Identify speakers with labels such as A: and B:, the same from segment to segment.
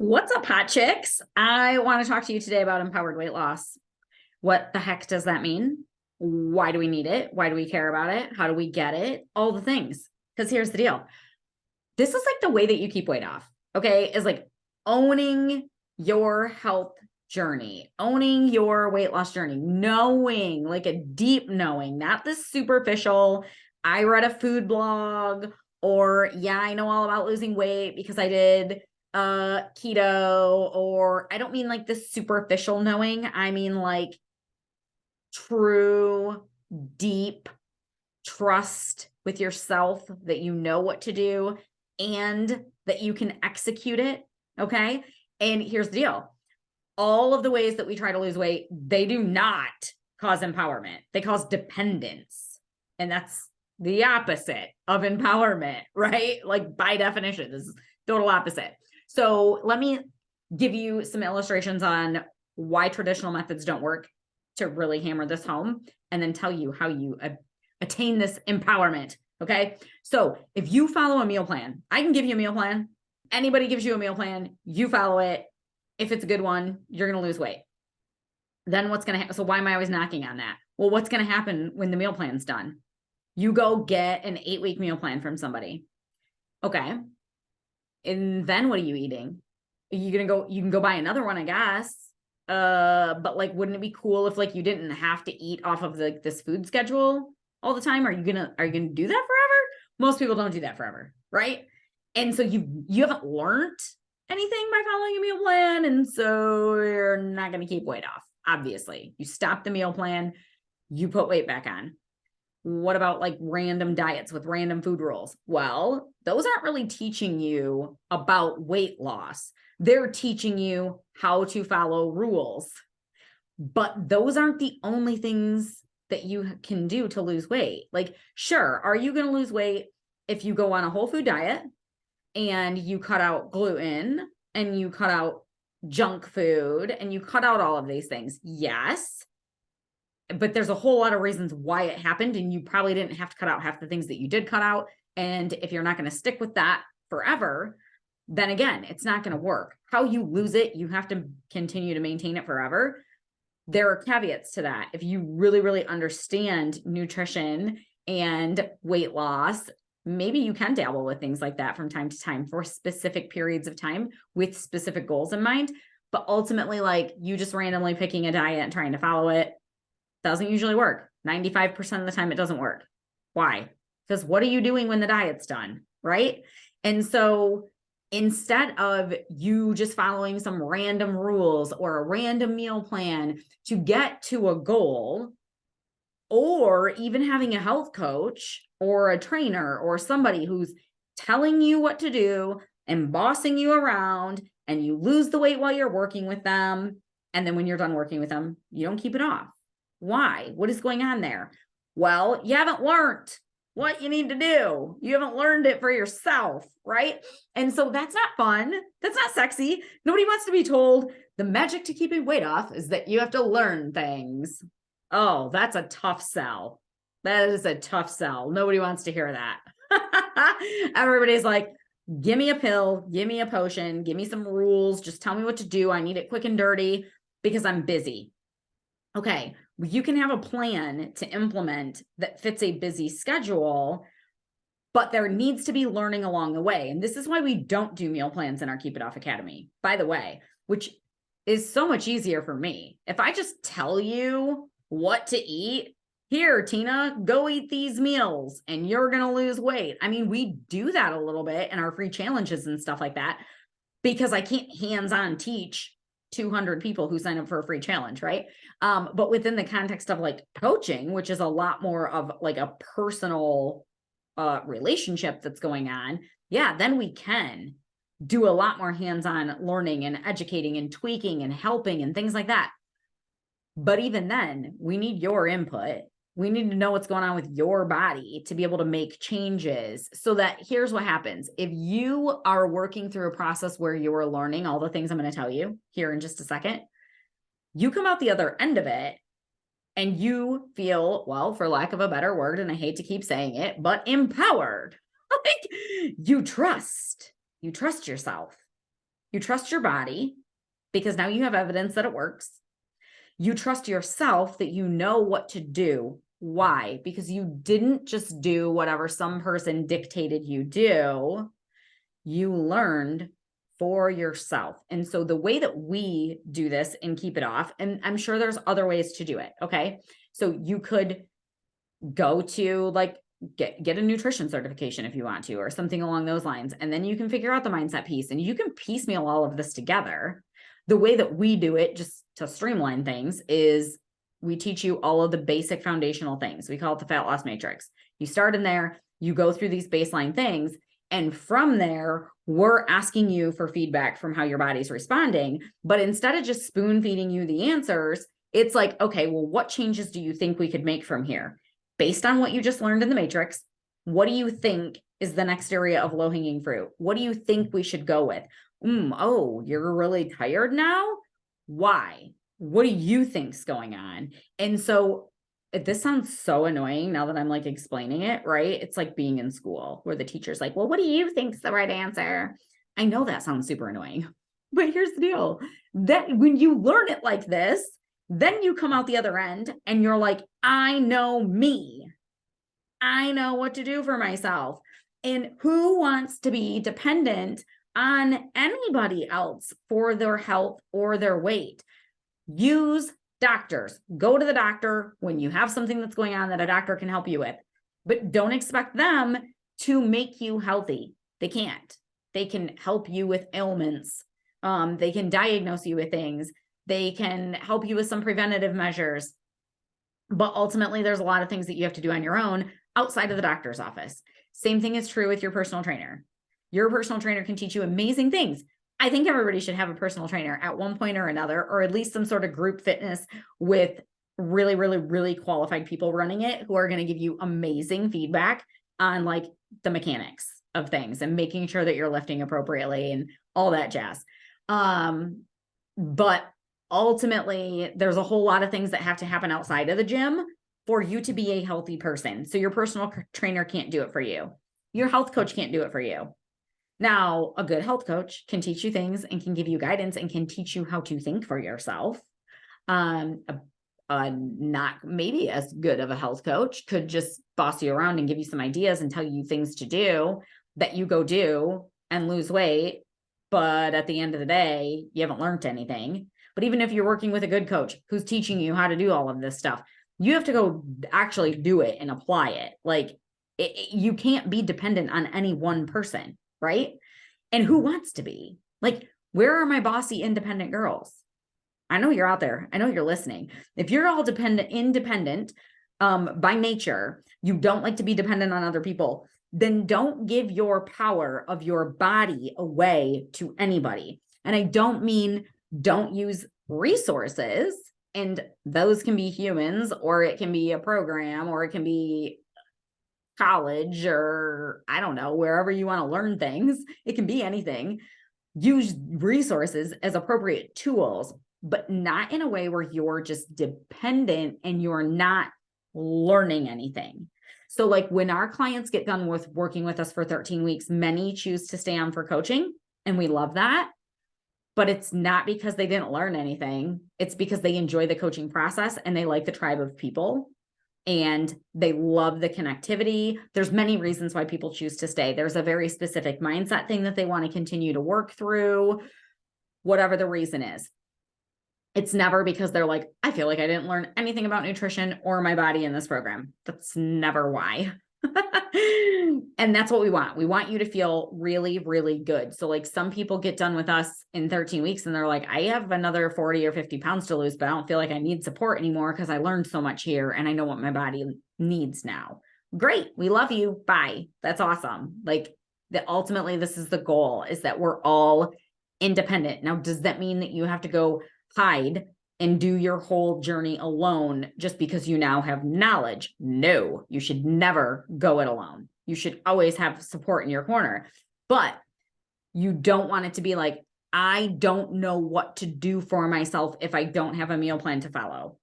A: What's up, hot chicks? I want to talk to you today about empowered weight loss. What the heck does that mean? Why do we need it? Why do we care about it? How do we get it? All the things. Because here's the deal. This is like the way that you keep weight off, okay? Is like owning your health journey, owning your weight loss journey, knowing, like a deep knowing, not this superficial, I read a food blog, or yeah, I know all about losing weight because I did keto, or I don't mean like this superficial knowing. I mean like true, deep trust with yourself that you know what to do and that you can execute it. Okay. And here's the deal. All of the ways that we try to lose weight, they do not cause empowerment. They cause dependence. And that's the opposite of empowerment, right? Like by definition, this is total opposite. So let me give you some illustrations on why traditional methods don't work to really hammer this home, and then tell you how you attain this empowerment. Okay. So if you follow a meal plan, I can give you a meal plan. Anybody gives you a meal plan, you follow it. If it's a good one, you're going to lose weight. Then what's going to happen? So why am I always knocking on that? Well, what's going to happen when the meal plan's done? You go get an 8-week meal plan from somebody. Okay. And then what are you eating? You can go buy another one, I guess. But like, wouldn't it be cool if like you didn't have to eat off of like this food schedule all the time? Are you gonna do that forever? Most people don't do that forever, right? And so you haven't learned anything by following a meal plan, and so you're not gonna keep weight off. Obviously, you stop the meal plan, you put weight back on. What about like random diets with random food rules? Well, those aren't really teaching you about weight loss. They're teaching you how to follow rules. But those aren't the only things that you can do to lose weight. Like, sure, are you going to lose weight if you go on a whole food diet and you cut out gluten and you cut out junk food and you cut out all of these things? Yes. But there's a whole lot of reasons why it happened, and you probably didn't have to cut out half the things that you did cut out. And if you're not going to stick with that forever, then again, it's not going to work. How you lose it, you have to continue to maintain it forever. There are caveats to that. If you really, really understand nutrition and weight loss, maybe you can dabble with things like that from time to time for specific periods of time with specific goals in mind. But ultimately, like you just randomly picking a diet and trying to follow it doesn't usually work. 95% of the time, it doesn't work. Why? Because what are you doing when the diet's done, right? And so instead of you just following some random rules or a random meal plan to get to a goal, or even having a health coach or a trainer or somebody who's telling you what to do and bossing you around, and you lose the weight while you're working with them, and then when you're done working with them, you don't keep it off. Why? What is going on there? Well, you haven't learned what you need to do. You haven't learned it for yourself, right? And so that's not fun. That's not sexy. Nobody wants to be told the magic to keeping weight off is that you have to learn things. Oh, that's a tough sell. That is a tough sell. Nobody wants to hear that. Everybody's like, give me a pill, give me a potion, give me some rules. Just tell me what to do. I need it quick and dirty because I'm busy. Okay, you can have a plan to implement that fits a busy schedule, but there needs to be learning along the way. And this is why we don't do meal plans in our Keep It Off Academy, by the way, which is so much easier for me. If I just tell you what to eat, here, Tina, go eat these meals and you're going to lose weight. I mean, we do that a little bit in our free challenges and stuff like that, because I can't hands-on teach 200 people who sign up for a free challenge, right? But within the context of like coaching, which is a lot more of like a personal relationship that's going on, yeah, then we can do a lot more hands-on learning and educating and tweaking and helping and things like that. But even then, we need your input. We need to know what's going on with your body to be able to make changes. So that here's what happens. If you are working through a process where you're learning all the things I'm going to tell you here in just a second, you come out the other end of it and you feel, well, for lack of a better word, and I hate to keep saying it, but empowered. Like you trust yourself. You trust your body because now you have evidence that it works. You trust yourself that you know what to do. Why? Because you didn't just do whatever some person dictated you do. You learned for yourself. And so the way that we do this and keep it off, and I'm sure there's other ways to do it. Okay. So you could go to like get a nutrition certification if you want to, or something along those lines. And then you can figure out the mindset piece and you can piecemeal all of this together. The way that we do it, just to streamline things, is we teach you all of the basic foundational things. We call it the fat loss matrix. You start in there, you go through these baseline things, and from there, we're asking you for feedback from how your body's responding. But instead of just spoon feeding you the answers, it's like, okay, well, what changes do you think we could make from here? Based on what you just learned in the matrix, what do you think is the next area of low-hanging fruit? What do you think we should go with? Oh, you're really tired now? Why? What do you think's going on? And so this sounds so annoying now that I'm like explaining it, right? It's like being in school where the teacher's like, well, what do you think's the right answer? I know that sounds super annoying, but here's the deal. That when you learn it like this, then you come out the other end and you're like, I know me. I know what to do for myself. And who wants to be dependent on anybody else for their health or their weight? Use doctors. Go to the doctor when you have something that's going on that a doctor can help you with, but don't expect them to make you healthy. They can't. They can help you with ailments. They can diagnose you with things. They can help you with some preventative measures. But ultimately, there's a lot of things that you have to do on your own outside of the doctor's office. Same thing is true with your personal trainer. Your personal trainer can teach you amazing things. I think everybody should have a personal trainer at one point or another, or at least some sort of group fitness with really, really, really qualified people running it who are going to give you amazing feedback on like the mechanics of things and making sure that you're lifting appropriately and all that jazz. But ultimately, there's a whole lot of things that have to happen outside of the gym for you to be a healthy person. So your personal trainer can't do it for you. Your health coach can't do it for you. Now, a good health coach can teach you things and can give you guidance and can teach you how to think for yourself. Not maybe as good of a health coach could just boss you around and give you some ideas and tell you things to do that you go do and lose weight. But at the end of the day, you haven't learned anything. But even if you're working with a good coach who's teaching you how to do all of this stuff, you have to go actually do it and apply it. Like you can't be dependent on any one person, right? And who wants to be? Like, where are my bossy independent girls? I know you're out there. I know you're listening. If you're all independent by nature, you don't like to be dependent on other people, then don't give your power of your body away to anybody. And I don't mean don't use resources, and those can be humans, or it can be a program, or it can be college, or I don't know, wherever you want to learn things. It can be anything. Use resources as appropriate tools, but not in a way where you're just dependent and you're not learning anything. So like when our clients get done with working with us for 13 weeks, many choose to stay on for coaching, and we love that. But it's not because they didn't learn anything. It's because they enjoy the coaching process and they like the tribe of people and they love the connectivity. There's many reasons why people choose to stay. There's a very specific mindset thing that they want to continue to work through, whatever the reason is. It's never because they're like, I feel like I didn't learn anything about nutrition or my body in this program. That's never why. And that's what we want. We want you to feel really, really good. So like some people get done with us in 13 weeks and they're like, I have another 40 or 50 pounds to lose, but I don't feel like I need support anymore because I learned so much here and I know what my body needs now. Great. We love you. Bye. That's awesome. Like that ultimately this is the goal, is that we're all independent. Now, does that mean that you have to go hide and do your whole journey alone just because you now have knowledge? No, you should never go it alone. You should always have support in your corner, but you don't want it to be like, I don't know what to do for myself if I don't have a meal plan to follow,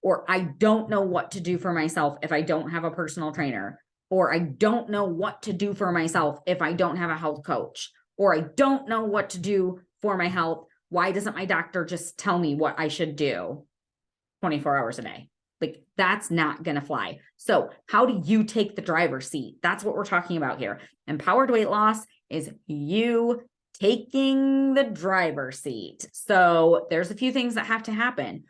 A: or I don't know what to do for myself if I don't have a personal trainer, or I don't know what to do for myself if I don't have a health coach, or I don't know what to do for my health. Why doesn't my doctor just tell me what I should do 24 hours a day? Like, that's not going to fly. So how do you take the driver's seat? That's what we're talking about here. Empowered weight loss is you taking the driver's seat. So there's a few things that have to happen.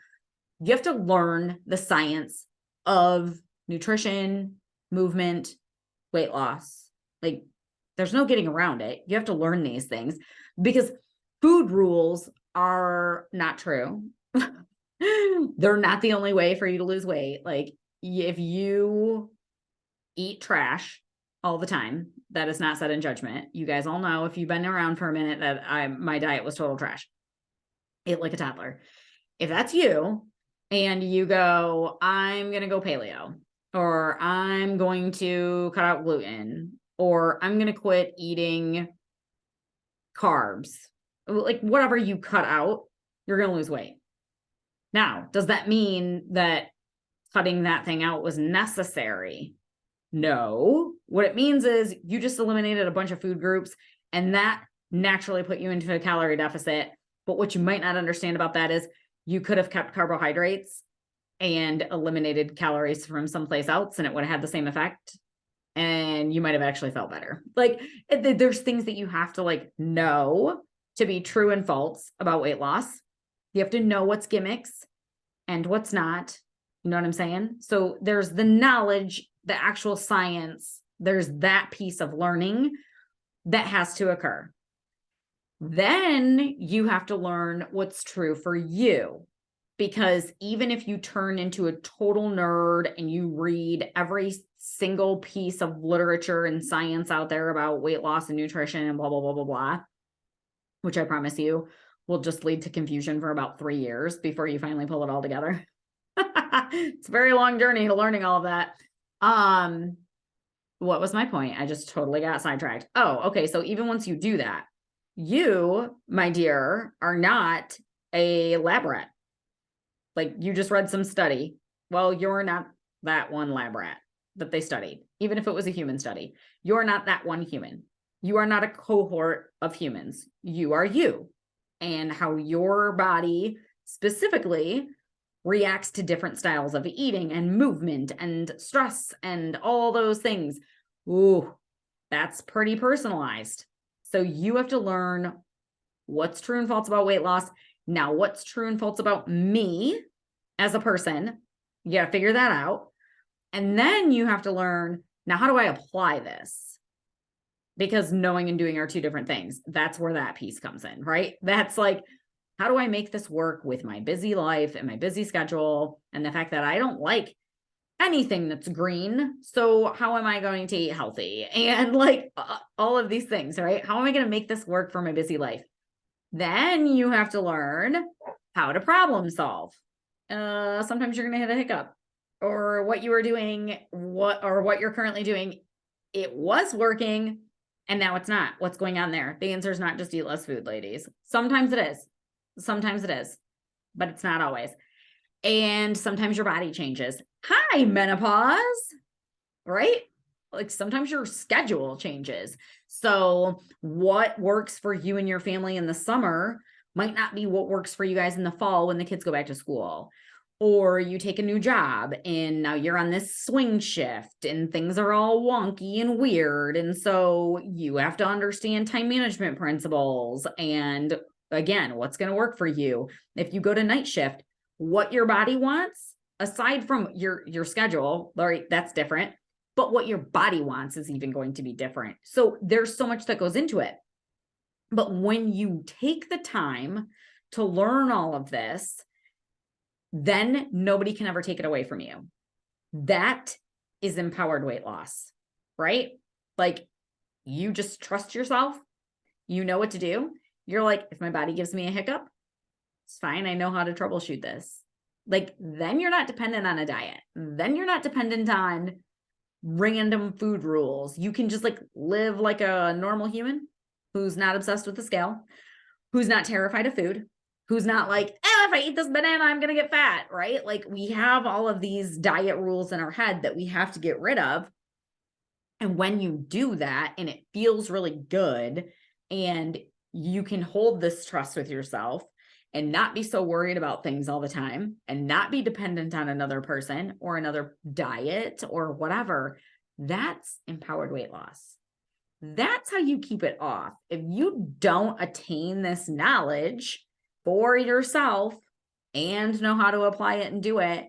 A: You have to learn the science of nutrition, movement, weight loss. Like, there's no getting around it. You have to learn these things because food rules are not true. They're not the only way for you to lose weight. Like, if you eat trash all the time, that is not said in judgment. You guys all know, if you've been around for a minute, that my diet was total trash. Ate like a toddler. If that's you and you go, I'm going to go paleo, or I'm going to cut out gluten, or I'm going to quit eating carbs, like whatever you cut out, you're going to lose weight. Now, does that mean that cutting that thing out was necessary? No. What it means is you just eliminated a bunch of food groups, and that naturally put you into a calorie deficit. But what you might not understand about that is you could have kept carbohydrates and eliminated calories from someplace else, and it would have had the same effect. And you might have actually felt better. Like, there's things that you have to like know to be true and false about weight loss. You have to know what's gimmicks and what's not. You know what I'm saying? So there's the knowledge, the actual science, there's that piece of learning that has to occur. Then you have to learn what's true for you. Because even if you turn into a total nerd and you read every single piece of literature and science out there about weight loss and nutrition and blah, blah, blah, blah, blah, which I promise you will just lead to confusion for about 3 years before you finally pull it all together. It's a very long journey to learning all of that. What was my point? I just totally got sidetracked. Oh, okay. So even once you do that, you, my dear, are not a lab rat. Like, you just read some study. Well, you're not that one lab rat that they studied, even if it was a human study. You're not that one human. You are not a cohort of humans. You are you. And how your body specifically reacts to different styles of eating and movement and stress and all those things. Ooh, that's pretty personalized. So you have to learn what's true and false about weight loss. Now, what's true and false about me as a person? You got to figure that out. And then you have to learn, now, how do I apply this? Because knowing and doing are two different things. That's where that piece comes in, right? That's like, how do I make this work with my busy life and my busy schedule and the fact that I don't like anything that's green? So how am I going to eat healthy? And like all of these things, right? How am I going to make this work for my busy life? Then you have to learn how to problem solve. Sometimes you're going to hit a hiccup, or what you were doing, what you're currently doing, it was working and now it's not. What's going on there? The answer is not just eat less food, ladies. Sometimes it is. Sometimes it is, but it's not always. And sometimes your body changes. Hi, menopause, right? Like, sometimes your schedule changes. So what works for you and your family in the summer might not be what works for you guys in the fall when the kids go back to school. Or you take a new job and now you're on this swing shift and things are all wonky and weird. And so you have to understand time management principles. And again, what's going to work for you? If you go to night shift, what your body wants, aside from your schedule, right, that's different. But what your body wants is even going to be different. So there's so much that goes into it. But when you take the time to learn all of this, then nobody can ever take it away from you. That is empowered weight loss, right? Like, you just trust yourself. You know what to do. You're like, if my body gives me a hiccup, it's fine. I know how to troubleshoot this. Like, then you're not dependent on a diet. Then you're not dependent on random food rules. You can just like live like a normal human who's not obsessed with the scale, who's not terrified of food, who's not like, oh, if I eat this banana, I'm going to get fat, right? Like, we have all of these diet rules in our head that we have to get rid of. And when you do that and it feels really good and you can hold this trust with yourself and not be so worried about things all the time and not be dependent on another person or another diet or whatever. That's empowered weight loss. That's how you keep it off. If you don't attain this knowledge for yourself and know how to apply it and do it,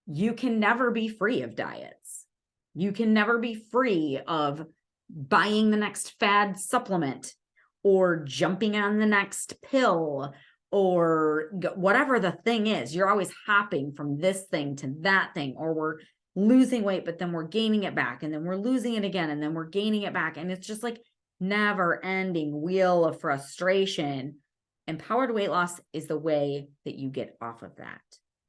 A: you can never be free of diets. You can never be free of buying the next fad supplement or jumping on the next pill or whatever the thing is. You're always hopping from this thing to that thing, or we're losing weight, but then we're gaining it back, and then we're losing it again, and then we're gaining it back. And it's just like never ending wheel of frustration. Empowered weight loss is the way that you get off of that.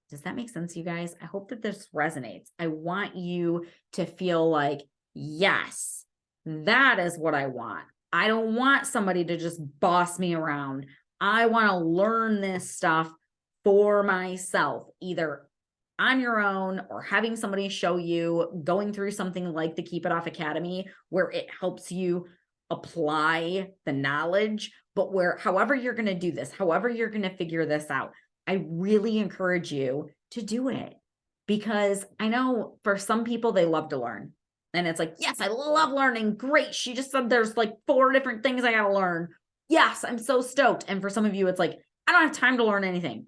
A: Does that make sense, you guys? I hope that this resonates. I want you to feel like, yes, that is what I want. I don't want somebody to just boss me around. I want to learn this stuff for myself, either on your own or having somebody show you, going through something like the Keep It Off Academy, where it helps you apply the knowledge, but where, however you're going to do this, however you're going to figure this out, I really encourage you to do it, because I know for some people, they love to learn. And it's like, yes, I love learning. Great. She just said there's like 4 different things I got to learn. Yes, I'm so stoked. And for some of you, it's like, I don't have time to learn anything.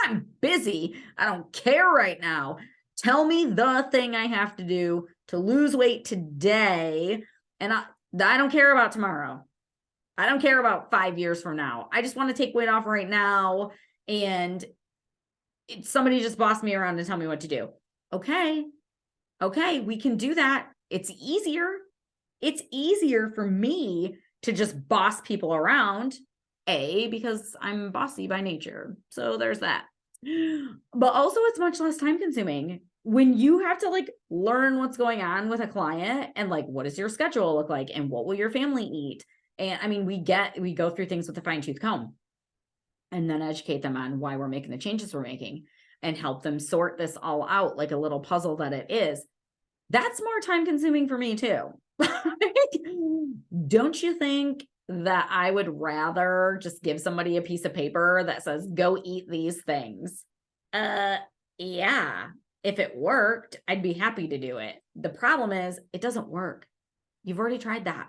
A: I'm busy. I don't care right now. Tell me the thing I have to do to lose weight today. And I don't care about tomorrow. I don't care about 5 years from now. I just want to take weight off right now. And somebody just bossed me around and tell me what to do. Okay, we can do that. It's easier. It's easier for me to just boss people around, because I'm bossy by nature. So there's that. But also it's much less time consuming when you have to like learn what's going on with a client and like, what does your schedule look like? And what will your family eat? And I mean, we go through things with a fine tooth comb, and then educate them on why we're making the changes we're making and help them sort this all out like a little puzzle that it is. That's more time consuming for me too. Don't you think that I would rather just give somebody a piece of paper that says, go eat these things? Yeah, if it worked, I'd be happy to do it. The problem is it doesn't work. You've already tried that.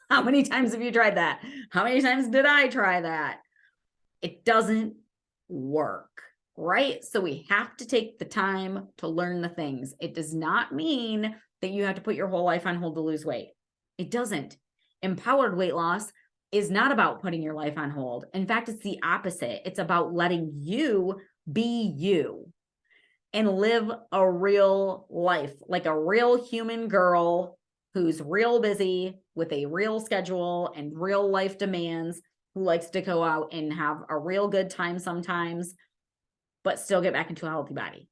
A: How many times have you tried that? How many times did I try that? It doesn't work, right? So we have to take the time to learn the things. It does not mean that you have to put your whole life on hold to lose weight. It doesn't. Empowered weight loss is not about putting your life on hold. In fact, it's the opposite. It's about letting you be you and live a real life, like a real human girl who's real busy with a real schedule and real life demands, who likes to go out and have a real good time sometimes, but still get back into a healthy body.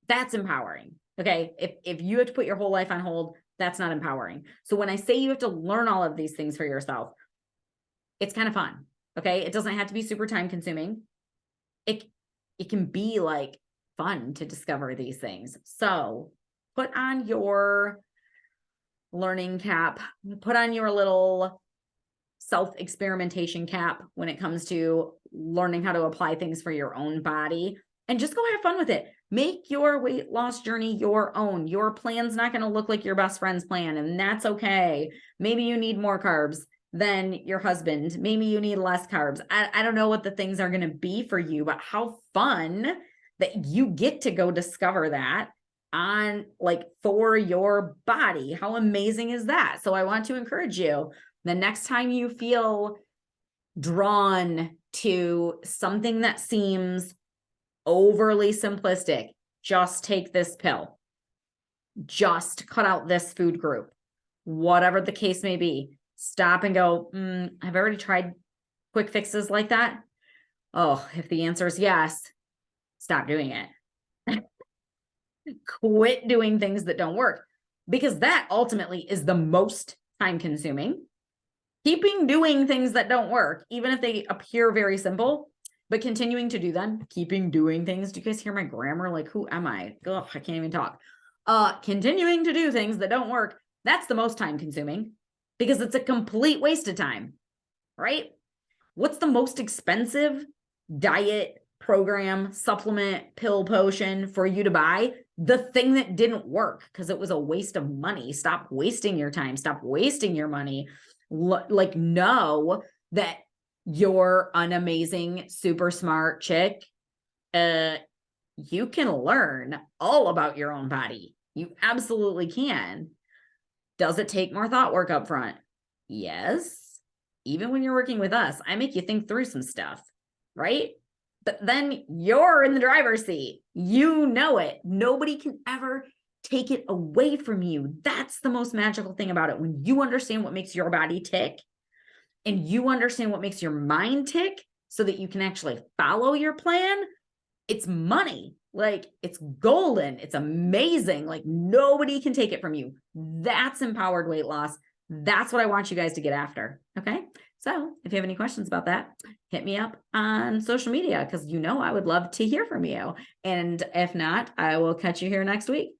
A: That's empowering. Okay. If you have to put your whole life on hold, that's not empowering. So when I say you have to learn all of these things for yourself, it's kind of fun. Okay. It doesn't have to be super time consuming. It can be like fun to discover these things. So put on your learning cap, put on your little self-experimentation cap when it comes to learning how to apply things for your own body, and just go have fun with it. Make your weight loss journey your own. Your plan's not going to look like your best friend's plan, and that's okay. Maybe you need more carbs than your husband. Maybe you need less carbs. I don't know what the things are going to be for you, but how fun that you get to go discover that on like for your body. How amazing is that? So I want to encourage you, the next time you feel drawn to something that seems overly simplistic, just take this pill. Just cut out this food group, whatever the case may be. Stop and go, I've already tried quick fixes like that. Oh, if the answer is yes, stop doing it. Quit doing things that don't work, because that ultimately is the most time consuming. Keeping doing things that don't work, even if they appear very simple, but continuing to do them, keeping doing things. Do you guys hear my grammar? Like, who am I? Ugh, I can't even talk. Continuing to do things that don't work, that's the most time consuming, because it's a complete waste of time. right? What's the most expensive diet program, supplement, pill, potion for you to buy? The thing that didn't work because it was a waste of money. Stop wasting your time. Stop wasting your money. Like, know that you're an amazing, super smart chick. You can learn all about your own body. You absolutely can. Does it take more thought work up front? Yes. Even when you're working with us, I make you think through some stuff, right? But then you're in the driver's seat. You know it. Nobody can ever take it away from you. That's the most magical thing about it. When you understand what makes your body tick and you understand what makes your mind tick so that you can actually follow your plan, it's money. Like, it's golden. It's amazing. Like, nobody can take it from you. That's empowered weight loss. That's what I want you guys to get after. Okay. So if you have any questions about that, hit me up on social media because I would love to hear from you. And if not, I will catch you here next week.